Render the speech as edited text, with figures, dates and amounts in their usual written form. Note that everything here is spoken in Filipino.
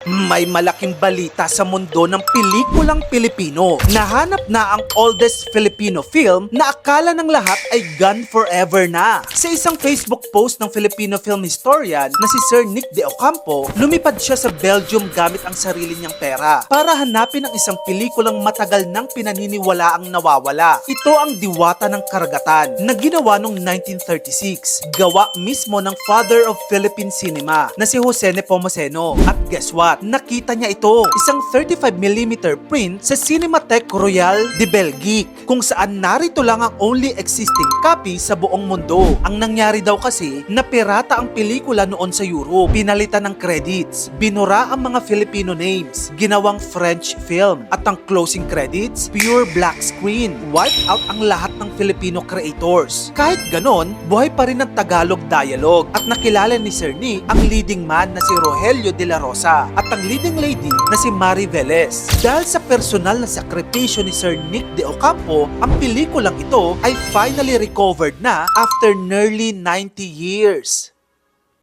May malaking balita sa mundo ng pelikulang Pilipino. Nahanap na ang oldest Filipino film na akala ng lahat ay gone forever na. Sa isang Facebook post ng Filipino film historian na si Sir Nick De Ocampo, lumipad siya sa Belgium gamit ang sarili niyang pera para hanapin ang isang pelikulang matagal nang pinaniniwalaang nawawala. Ito ang Diwata ng Karagatan na ginawa noong 1936. Gawa mismo ng father of Philippine cinema na si Jose Nepomuceno. At guess what? Nakita niya ito, isang 35mm print sa Cinematheque Royale de Belgique, kung saan narito lang ang only existing copy sa buong mundo. Ang nangyari daw kasi, napirata ang pelikula noon sa Europe, pinalitan ng credits, binura ang mga Filipino names, ginawang French film, at ang closing credits, pure black screen, wiped out ang lahat ng Filipino creators. Kahit ganon, buhay pa rin ang Tagalog dialogue at nakilala ni Sir Nick ang leading man na si Rogelio de la Rosa at ang leading lady na si Mari Velez. Dahil sa personal na sakripisyo ni Sir Nick De Ocampo, ang pelikulang ito ay finally recovered na after nearly 90 years.